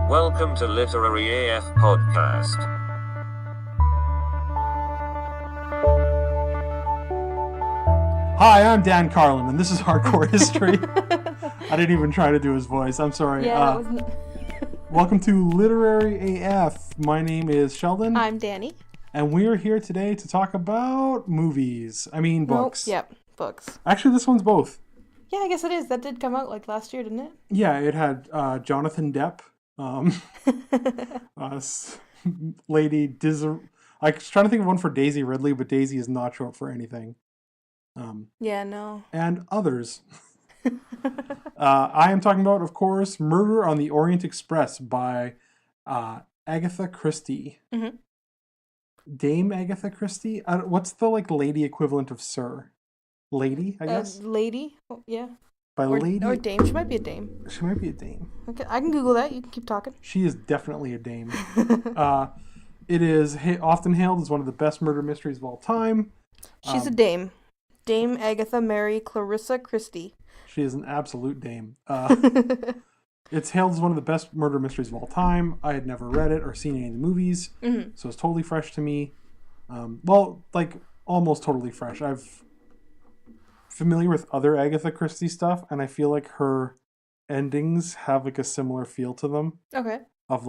Welcome to Literary AF Podcast. Hi, I'm Dan Carlin, and this is Hardcore History. I didn't even try to do his voice. I'm sorry. Yeah, Welcome to Literary AF. My name is Sheldon. I'm Danny. And we are here today to talk about movies. I mean, books. Yep, books. Actually, this one's both. Yeah, I guess it is. That did come out like last year, didn't it? Yeah, it had Jonathan Depp. Lady I was trying to think of one for Daisy Ridley, but Daisy is not short for anything. Yeah, no. And others. I am talking about, of course, Murder on the Orient Express by Agatha Christie. Mm-hmm. Dame Agatha Christie? What's the lady equivalent of Sir? Lady, I guess? Lady? Oh, yeah. Lady? Or dame. She might be a dame. She might be a dame. Okay, I can Google that. You can keep talking. She is definitely a dame. It is often hailed as one of the best murder mysteries of all time. She's a dame. Dame Agatha Mary Clarissa Christie. She is an absolute dame. It's hailed as one of the best murder mysteries of all time. I had never read it or seen any of the movies, so it's totally fresh to me. Almost totally fresh. I've familiar with other Agatha Christie stuff, and I feel like her endings have a similar feel to them. Okay. Of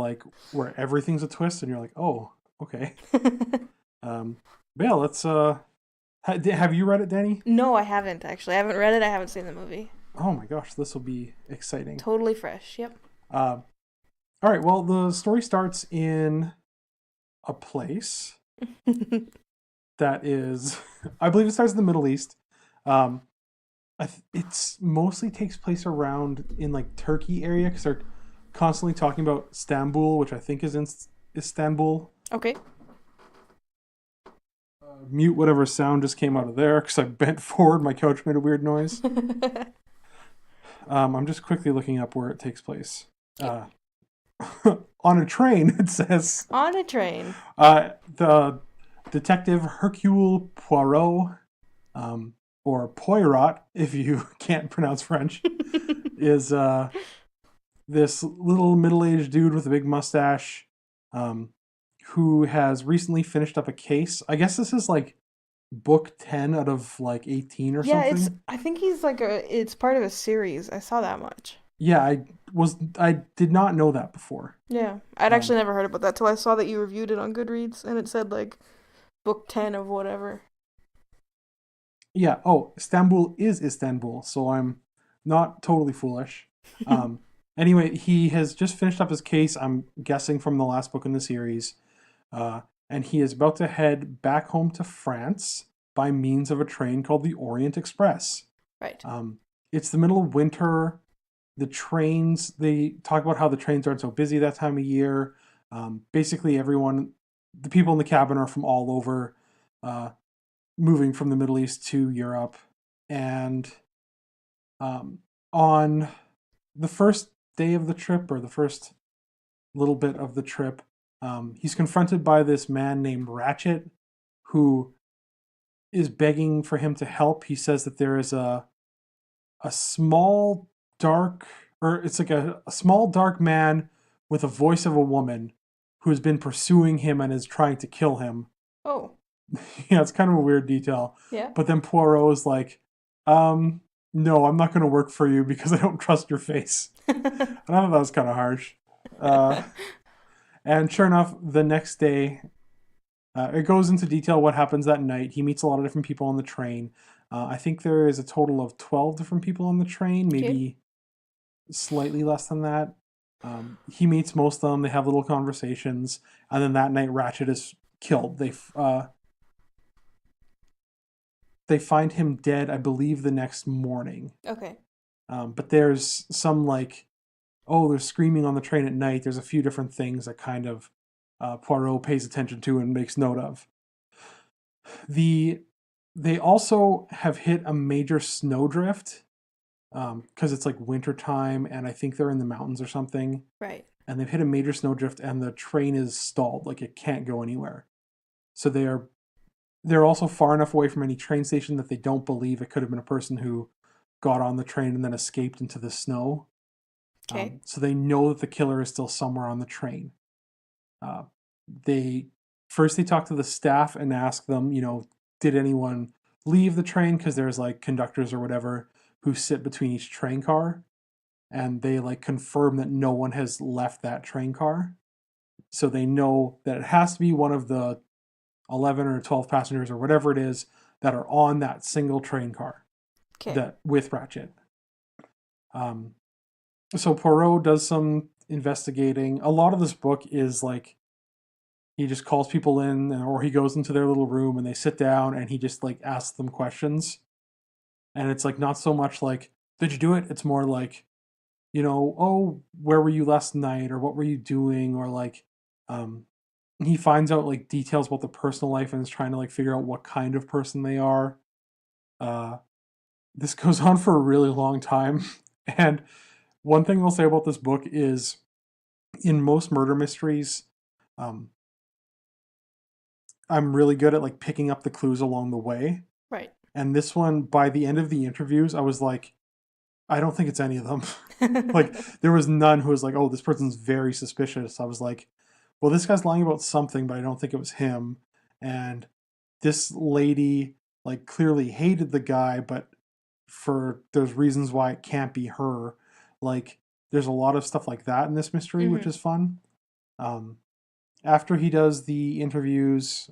where everything's a twist, and you're like, oh, okay. But yeah, let's. Have you read it, Danny? No, I haven't actually. I haven't read it. I haven't seen the movie. Oh my gosh, this will be exciting. Totally fresh. Yep. All right. Well, the story starts in a place that is, I believe it starts in the Middle East. It's mostly takes place around in Turkey area because they're constantly talking about Istanbul, which I think is in Istanbul. Okay. Mute whatever sound just came out of there because I bent forward. My couch made a weird noise. I'm just quickly looking up where it takes place. On a train, it says. On a train. The detective Hercule Poirot, or Poirot, if you can't pronounce French, is this little middle-aged dude with a big mustache, who has recently finished up a case. I guess this is book 10 out of 18 or something. Yeah, I think he's it's part of a series. I saw that much. Yeah, I did not know that before. Yeah, I'd actually never heard about that till I saw that you reviewed it on Goodreads and it said book 10 of whatever. Yeah, Istanbul is Istanbul, so I'm not totally foolish. Anyway, he has just finished up his case, I'm guessing from the last book in the series. And he is about to head back home to France by means of a train called the Orient Express. Right. It's the middle of winter. They talk about how the trains aren't so busy that time of year. Basically the people in the cabin are from all over, moving from the Middle East to Europe. And on the first day of the trip, or the first little bit of the trip, he's confronted by this man named Ratchet, who is begging for him to help. He says that there is a small dark, or it's a small dark man with a voice of a woman who has been pursuing him and is trying to kill him. Oh. Yeah, it's kind of a weird detail. Yeah. But then Poirot is like, no, I'm not going to work for you because I don't trust your face. And I thought that was kind of harsh. And sure enough, the next day, it goes into detail what happens that night. He meets a lot of different people on the train. I think there is a total of 12 different people on the train, maybe slightly less than that. He meets most of them. They have little conversations. And then that night, Ratchet is killed. They find him dead, I believe, the next morning. Okay. But there's some they're screaming on the train at night. There's a few different things that kind of Poirot pays attention to and makes note of. They also have hit a major snowdrift because it's winter time, and I think they're in the mountains or something. Right. And they've hit a major snowdrift, and the train is stalled. It can't go anywhere. So they're also far enough away from any train station that they don't believe it could have been a person who got on the train and then escaped into the snow. Okay. So they know that the killer is still somewhere on the train. They talk to the staff and ask them, did anyone leave the train? Because there's like conductors or whatever who sit between each train car, and they like confirm that no one has left that train car. So they know that it has to be one of the 11 or 12 passengers or whatever it is that are on that single train car. Okay. That with Ratchet. So Poirot does some investigating. A lot of this book is like he just calls people in, or he goes into their little room and they sit down and he just like asks them questions. And it's like not so much like, did you do it? It's more like, oh, where were you last night, or what were you doing, or like he finds out like details about the personal life and is trying to like figure out what kind of person they are. This goes on for a really long time. And one thing I'll say about this book is in most murder mysteries, I'm really good at like picking up the clues along the way. Right. And this one, by the end of the interviews, I was like, I don't think it's any of them. Like, there was none who was like, oh, this person's very suspicious. I was like, well, this guy's lying about something, but I don't think it was him. And this lady, like, clearly hated the guy, but there's reasons why it can't be her. Like, there's a lot of stuff like that in this mystery, which is fun. After he does the interviews,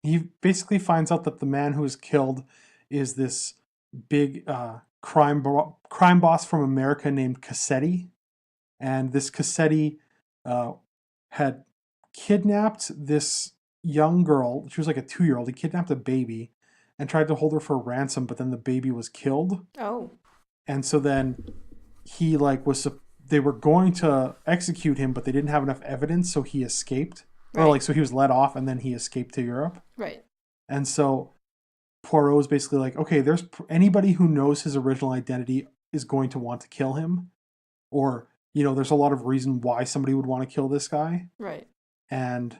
he basically finds out that the man who was killed is this big crime boss from America named Cassetti. And this Cassetti had kidnapped this young girl. She was like a 2-year-old. He kidnapped a baby and tried to hold her for ransom, but then the baby was killed. Oh. And so then he they were going to execute him, but they didn't have enough evidence, so he escaped. Right. Or so he was let off, and then he escaped to Europe. Right. And so Poirot is basically like, okay, there's anybody who knows his original identity is going to want to kill him, or there's a lot of reason why somebody would want to kill this guy. Right. And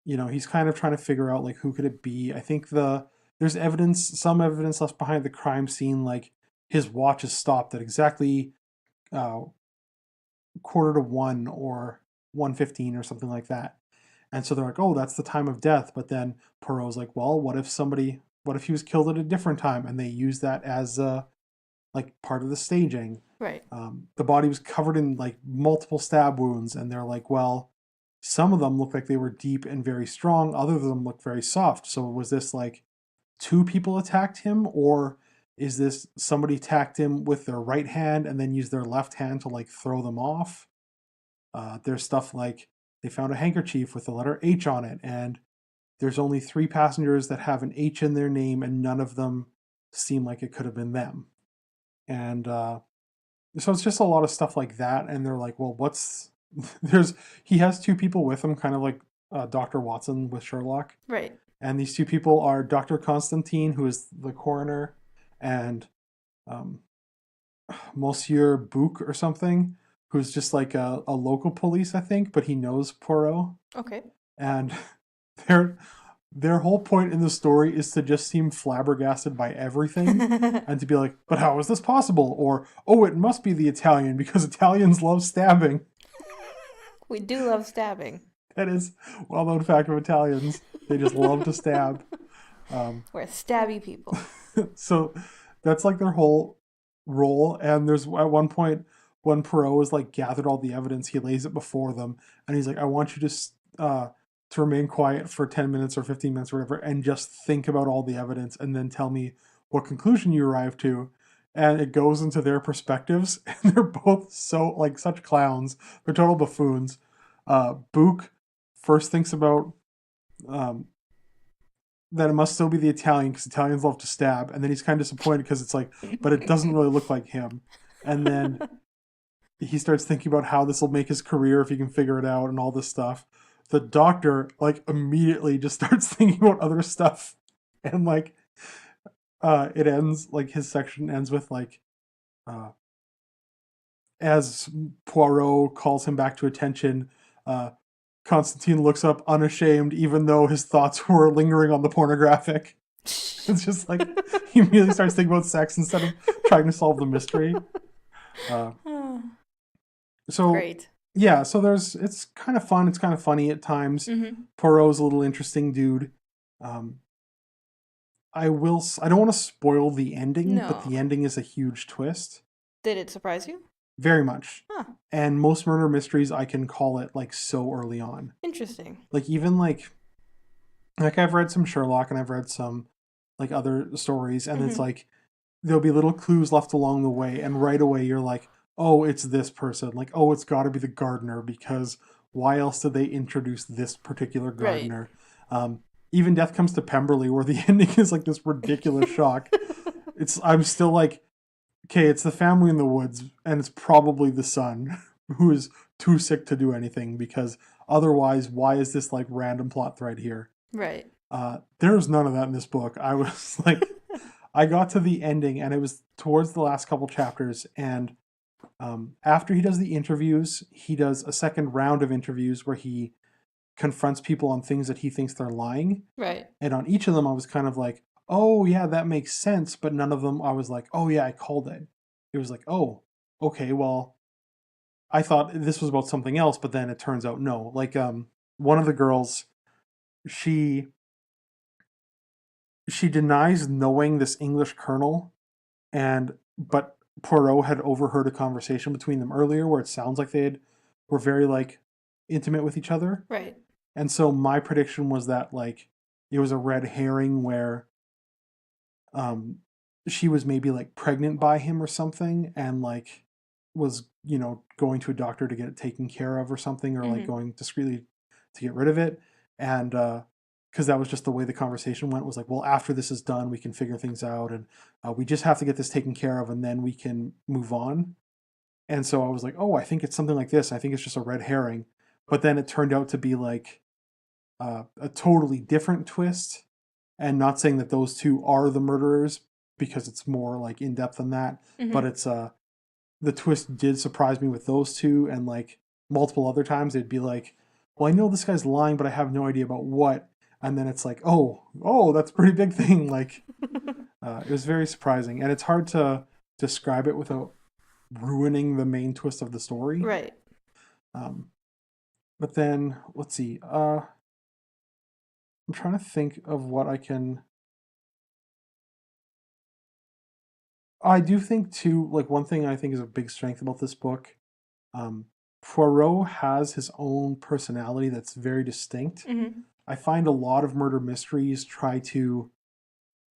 he's kind of trying to figure out like who could it be. I think there's some evidence left behind the crime scene, like his watch is stopped at exactly 1:45 or 1:15 or something like that. And so they're like, oh, that's the time of death. But then Poirot's like, well, what if he was killed at a different time? And they use that as like part of the staging. Right. The body was covered in like multiple stab wounds, and they're like, well, some of them look like they were deep and very strong. Other of them look very soft. So was this like 2 people attacked him, or is this somebody attacked him with their right hand and then used their left hand to like throw them off? There's stuff like they found a handkerchief with the letter H on it, and there's only 3 passengers that have an H in their name, and none of them seem like it could have been them. And so it's just a lot of stuff like that. And they're like, well, he has 2 people with him, kind of like Dr. Watson with Sherlock. Right. And these 2 people are Dr. Constantine, who is the coroner, and Monsieur Bouc or something, who's just like a local police, I think, but he knows Poirot. Okay. And their whole point in the story is to just seem flabbergasted by everything and to be like, but how is this possible? Or, oh, it must be the Italian because Italians love stabbing. We do love stabbing. That is a well-known fact of Italians. They just love to stab. We're stabby people. So that's like their whole role. And there's at one point when Poirot has like gathered all the evidence, he lays it before them, and he's like, I want you to remain quiet for 10 minutes or 15 minutes or whatever, and just think about all the evidence and then tell me what conclusion you arrive to. And it goes into their perspectives, and they're both such clowns. They're total buffoons. Bouc first thinks about that it must still be the Italian because Italians love to stab, and then he's kind of disappointed because it's like, but it doesn't really look like him. And then he starts thinking about how this will make his career if he can figure it out and all this stuff. The doctor immediately just starts thinking about other stuff, and it ends his section ends with as Poirot calls him back to attention, Constantine looks up unashamed, even though his thoughts were lingering on the pornographic. It's just he immediately starts thinking about sex instead of trying to solve the mystery. So Great. yeah, so it's kind of fun. It's kind of funny at times. Mm-hmm. Poirot's a little interesting dude. Um, I don't want to spoil the ending, but No. the ending is a huge twist. Did it surprise you? Very much. Huh. And most murder mysteries, I can call it like so early on. Interesting. Like even like I've read some Sherlock and I've read some like other stories, and it's like there'll be little clues left along the way, and right away you're like, oh, it's this person. Like, oh, it's got to be the gardener, because why else did they introduce this particular gardener? Right. Even Death Comes to Pemberley, where the ending is like this ridiculous shock. I'm still like, okay, it's the family in the woods, and it's probably the son who is too sick to do anything, because otherwise, why is this like random plot thread here? Right. There's none of that in this book. I was like, I got to the ending, and it was towards the last couple chapters, and after he does the interviews, he does a second round of interviews where he confronts people on things that he thinks they're lying. Right. And on each of them, I was kind of like, oh, yeah, that makes sense. But none of them, I was like, oh, yeah, I called it. It was like, oh, okay, well, I thought this was about something else, but then it turns out no. Like, one of the girls, she denies knowing this English colonel, but Poirot had overheard a conversation between them earlier where it sounds like were very like intimate with each other. Right. And so my prediction was that like it was a red herring where she was maybe like pregnant by him or something, and like was, going to a doctor to get it taken care of or something, or like going discreetly to get rid of it. And because that was just the way the conversation went, was like, well, after this is done, we can figure things out, and we just have to get this taken care of, and then we can move on. And so I was like, oh, I think it's something like this. I think it's just a red herring. But then it turned out to be like a totally different twist. And not saying that those two are the murderers, because it's more like in depth than that. But it's the twist did surprise me with those two, and like multiple other times they'd be like, well, I know this guy's lying, but I have no idea about what. And then it's like, oh, that's a pretty big thing. Like, it was very surprising, and it's hard to describe it without ruining the main twist of the story. Right. But then let's see. I'm trying to think of what I can. I do think too, like one thing I think is a big strength about this book, Poirot has his own personality that's very distinct. I find a lot of murder mysteries try to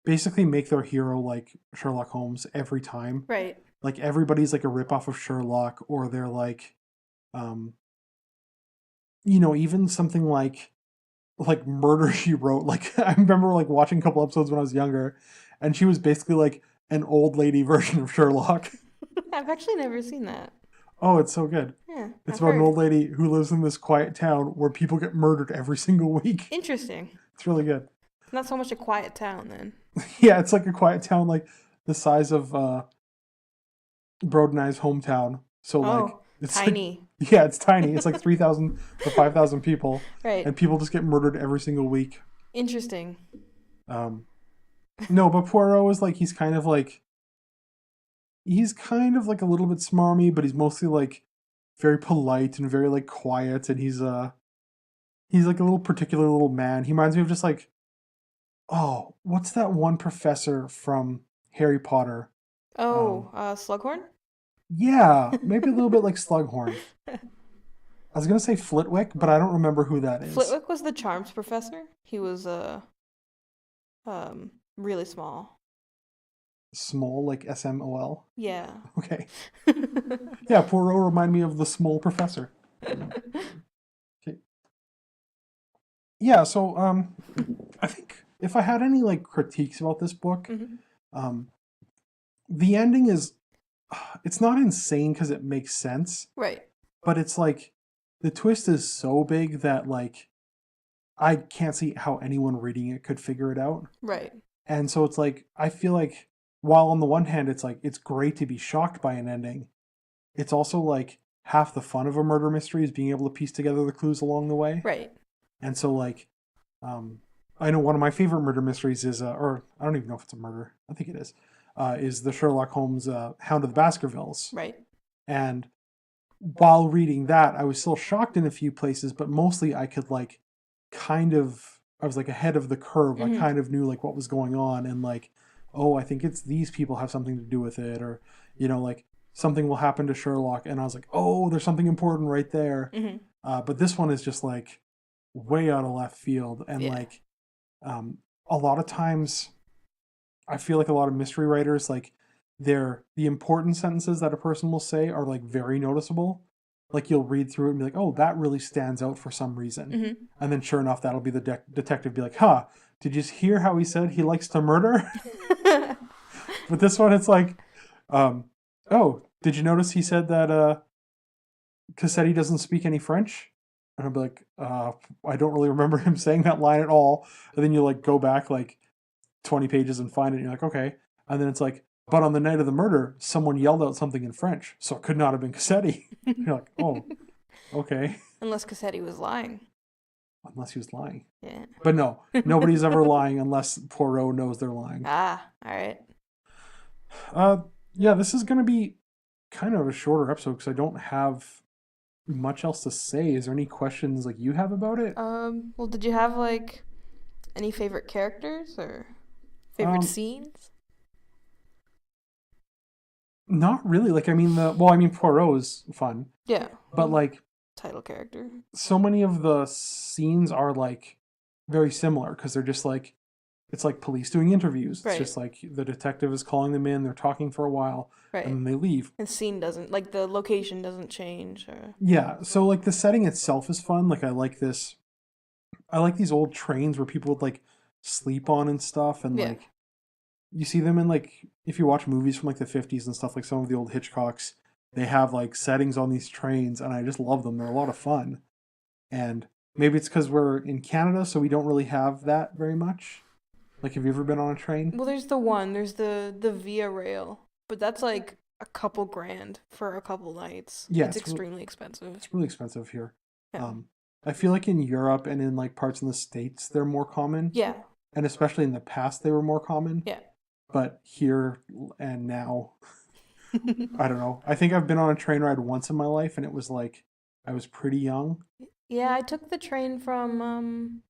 basically make their hero like Sherlock Holmes every time. Right. Like everybody's like a ripoff of Sherlock, or they're like, even something like Murder She Wrote. Like I remember like watching a couple episodes when I was younger, and she was basically like an old lady version of Sherlock. I've actually never seen that. Oh, it's so good. Yeah. It's about an old lady who lives in this quiet town where people get murdered every single week. Interesting. It's really good. Not so much a quiet town then. Yeah, it's like a quiet town, like the size of Broad and I's hometown. So like it's tiny. Like, yeah, it's tiny. It's like 3,000 to 5,000 people. Right. And people just get murdered every single week. Interesting. No, but Poirot is like, he's kind of like a little bit smarmy, but he's mostly like very polite and very like quiet, and he's like a little particular little man. He reminds me of just like, oh, what's that one professor from Harry Potter? Slughorn? Yeah, maybe a little bit like Slughorn. I was gonna say Flitwick, but I don't remember who that is. Flitwick was the charms professor. He was really small. Small, like SMOL? Yeah. Okay. Yeah, Poirot remind me of the small professor. Okay. Yeah, so I think if I had any like critiques about this book, the ending is, it's not insane because it makes sense. Right. But it's like the twist is so big that like I can't see how anyone reading it could figure it out. Right. And so it's like, I feel like while on the one hand it's like it's great to be shocked by an ending, it's also like half the fun of a murder mystery is being able to piece together the clues along the way. Right. And so like I know one of my favorite murder mysteries is or I don't even know if it's a murder, I think it is the Sherlock Holmes Hound of the Baskervilles. Right. And while reading that, I was still shocked in a few places, but mostly I could like I was like ahead of the curve. I kind of knew like what was going on and like, oh, I think it's these people have something to do with it, or like something will happen to Sherlock, and I was like, oh, there's something important right there. But this one is just like way out of left field, and like a lot of times I feel like a lot of mystery writers, like the important sentences that a person will say are like very noticeable. Like you'll read through it and be like, oh, that really stands out for some reason. And then sure enough, that'll be the detective be like, huh, did you hear how he said he likes to murder? But this one, it's like, oh, did you notice he said that Cassetti doesn't speak any French? And I'll be like, I don't really remember him saying that line at all. And then you like go back like 20 pages and find it, and you're like, okay. And then it's like, but on the night of the murder, someone yelled out something in French, so it could not have been Cassetti. You're like, oh, okay. Unless Cassetti was lying. Unless he was lying. Yeah. But no, nobody's ever lying unless Poirot knows they're lying. Ah, all right. Yeah, this is going to be kind of a shorter episode because I don't have much else to say. Is there any questions like you have about it? Well, did you have like any favorite characters or favorite scenes? Not really. Like, I mean, Poirot is fun. Yeah. But like, title character. So many of the scenes are like very similar because they're just like, it's like police doing interviews. It's just like the detective is calling them in, they're talking for a while, and then they leave. And scene doesn't, like the location doesn't change. Or... Yeah, so like the setting itself is fun. Like I like these old trains where people would like sleep on and stuff, and like you see them in like, if you watch movies from like the 50s and stuff, like some of the old Hitchcocks, they have like settings on these trains, and I just love them. They're a lot of fun. And maybe it's because we're in Canada, so we don't really have that very much. Like, have you ever been on a train? Well, there's the Via Rail, but that's like a couple grand for a couple nights. Yeah, it's extremely expensive. It's really expensive here. Yeah. I feel like in Europe and in like parts in the States, they're more common. Yeah. And especially in the past, they were more common. Yeah. But here and now, I don't know. I think I've been on a train ride once in my life, and it was like I was pretty young. Yeah, I took a train from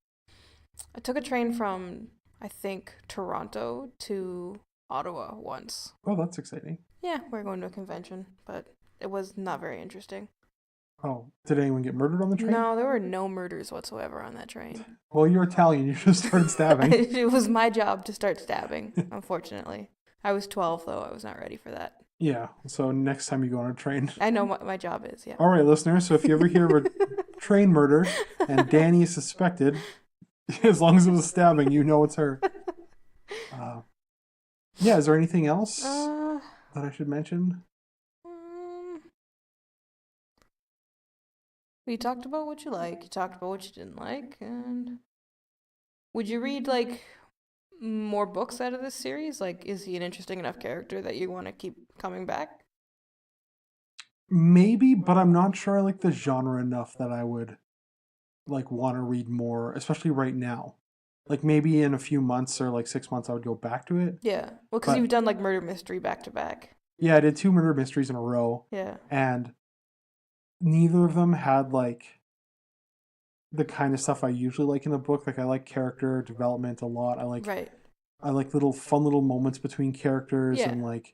I think Toronto to Ottawa once. Oh, that's exciting. Yeah, we're going to a convention, but it was not very interesting. Oh, did anyone get murdered on the train? No, there were no murders whatsoever on that train. Well, you're Italian. You should have started stabbing. It was my job to start stabbing, unfortunately. I was 12, though. I was not ready for that. Yeah, so next time you go on a train. I know what my job is, yeah. All right, listeners, so if you ever hear of a train murder and Danny is suspected, as long as it was stabbing, you know it's her. Yeah, is there anything else that I should mention? We talked about what you like, you talked about what you didn't like, and would you read, like, more books out of this series? Like, is he an interesting enough character that you want to keep coming back? Maybe, but I'm not sure I like the genre enough that I would, like, want to read more, especially right now. Like, maybe in a few months or, like, 6 months I would go back to it. Yeah, well, because you've done, like, murder mystery back-to-back. Yeah, I did 2 murder mysteries in a row. Yeah. And neither of them had, like, the kind of stuff I usually like in a book. Like, I like character development a lot. I like little fun little moments between characters, and like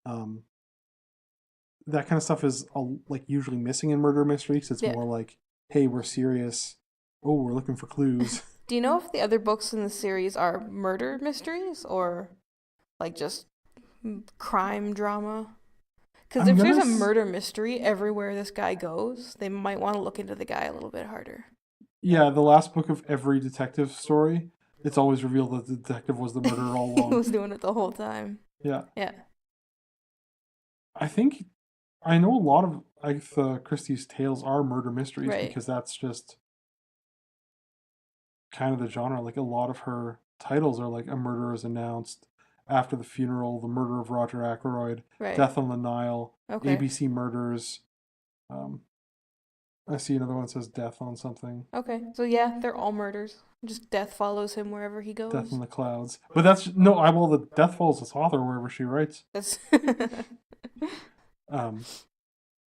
that kind of stuff is like usually missing in murder mysteries. It's more like, hey, we're serious. Oh, we're looking for clues. Do you know if the other books in the series are murder mysteries or like just crime drama? Because if there's a murder mystery everywhere this guy goes, they might want to look into the guy a little bit harder. Yeah, the last book of every detective story, it's always revealed that the detective was the murderer all along. He was doing it the whole time. Yeah. Yeah. I know a lot of Agatha Christie's tales are murder mysteries because that's just kind of the genre. Like, a lot of her titles are like A Murder is Announced, After the Funeral, The Murder of Roger Ackroyd, Death on the Nile, ABC Murders. I see another one that says Death on something. Okay, so yeah, they're all murders. Just death follows him wherever he goes. Death in the Clouds. But that's, the death follows its author wherever she writes. That's...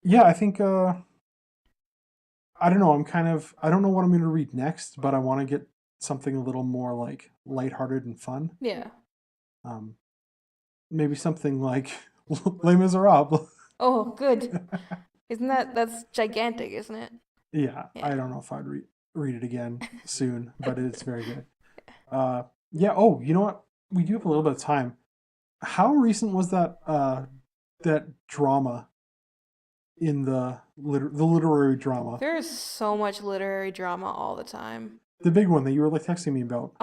Yeah, I think I don't know. I don't know what I'm going to read next, but I want to get something a little more like lighthearted and fun. Yeah. Um, maybe something like Les Miserables. Oh, good. That's gigantic, isn't it? Yeah, Yeah. I don't know if I'd read it again soon, but it's very good. Yeah. Oh, you know what? We do have a little bit of time. How recent was that drama in the literary drama? There's so much literary drama all the time. The big one that you were like texting me about.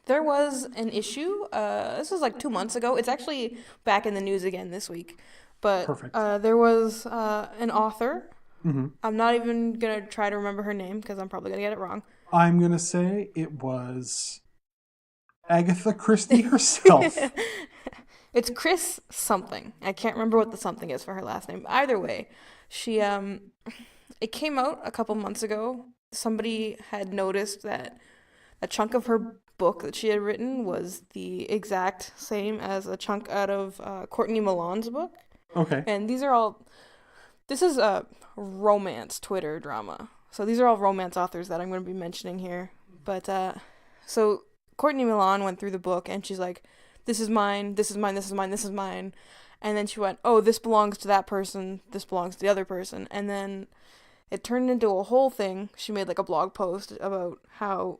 There was an issue. This was like 2 months ago. It's actually back in the news again this week. But Perfect. there was an author. Mm-hmm. I'm not even gonna try to remember her name because I'm probably gonna get it wrong. I'm gonna say it was Agatha Christie herself. It's Chris something. I can't remember what the something is for her last name. Either way, she it came out a couple months ago. Somebody had noticed that a chunk of her book that she had written was the exact same as a chunk out of Courtney Milan's book. Okay. And this is a romance Twitter drama. So these are all romance authors that I'm going to be mentioning here. But so Courtney Milan went through the book and she's like, this is mine, this is mine, this is mine, this is mine. And then she went, oh, this belongs to that person, this belongs to the other person. And then it turned into a whole thing. She made like a blog post about how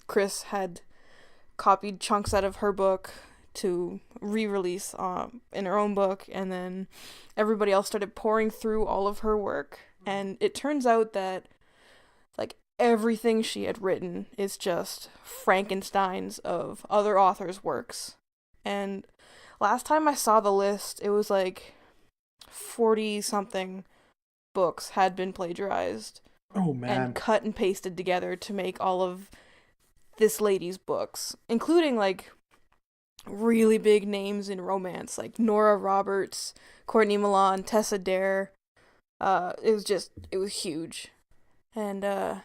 Chris had copied chunks out of her book to re-release in her own book, and then everybody else started pouring through all of her work, and it turns out that like everything she had written is just Frankensteins of other authors' works. And last time I saw the list, it was like 40 something books had been plagiarized. Oh man. And cut and pasted together to make all of this lady's books, including like really big names in romance like Nora Roberts, Courtney Milan, Tessa Dare. It was huge. And there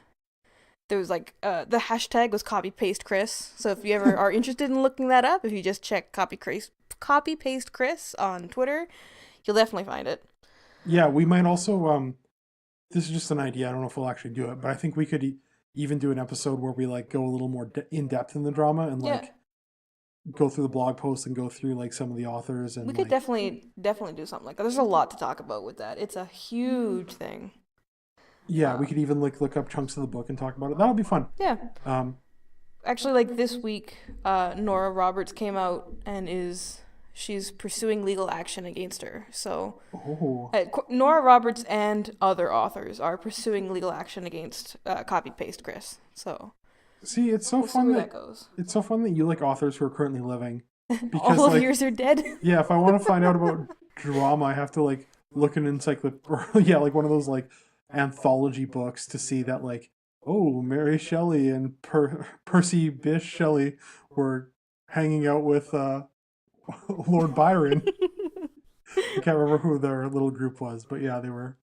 was like the hashtag was copy paste Chris. So if you ever are interested in looking that up, if you just check copy paste Chris on Twitter, you'll definitely find it. Yeah, we might also this is just an idea. I don't know if we'll actually do it, but I think we could even do an episode where we like go a little more in depth in the drama and like go through the blog posts and go through like some of the authors. And we could definitely do something like that. There's a lot to talk about with that. It's a huge thing. Yeah, we could even like look up chunks of the book and talk about it. That'll be fun. Yeah. Actually, like this week, Nora Roberts came out and she's pursuing legal action against her. So Nora Roberts and other authors are pursuing legal action against copy paste Chris. So see, it's so fun that goes. It's so fun that you like authors who are currently living. Because all of yours are dead. Yeah, if I want to find out about drama, I have to like look in like one of those like anthology books to see that like, oh, Mary Shelley and Percy Bysshe Shelley were hanging out with Lord Byron. I can't remember who their little group was, but yeah, they were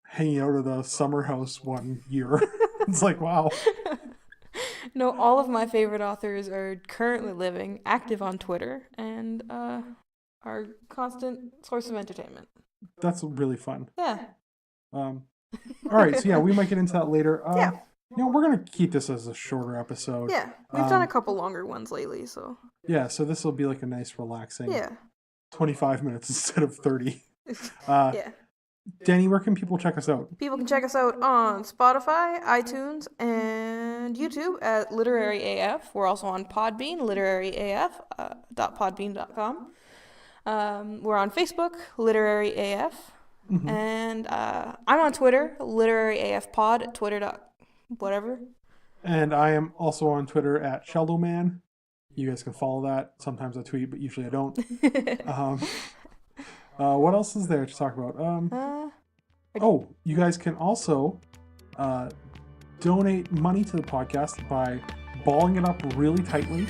hanging out at the summer house one year. It's like, wow. No, all of my favorite authors are currently living, active on Twitter, and are constant source of entertainment. That's really fun. Yeah. All right, so yeah, we might get into that later. Yeah. You know, we're gonna keep this as a shorter episode. Yeah, we've done a couple longer ones lately, so. Yeah, so this will be like a nice, relaxing. Yeah. 25 minutes instead of 30. Yeah. Danny, where can people check us out? People can check us out on Spotify, iTunes, and YouTube at LiteraryAF. We're also on Podbean, literaryaf.podbean.com. We're on Facebook, LiteraryAF. Mm-hmm. And I'm on Twitter, LiteraryAFPod at twitter.whatever. And I am also on Twitter at Sheldon. You guys can follow that. Sometimes I tweet, but usually I don't. What else is there to talk about? You guys can also donate money to the podcast by balling it up really tightly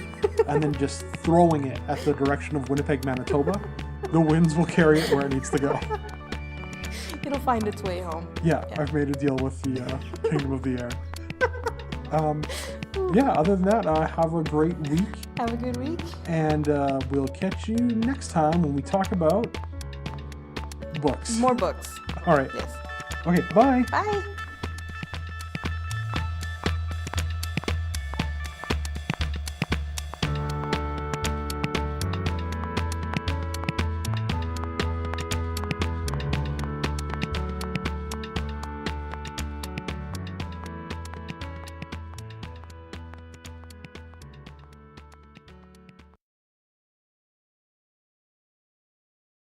and then just throwing it at the direction of Winnipeg, Manitoba. The winds will carry it where it needs to go. It'll find its way home. Yeah, I've made a deal with the Kingdom of the Air. Other than that, have a great week. Have a good week. And we'll catch you next time when we talk about books. More books. All right. Yes. Okay, bye. Bye.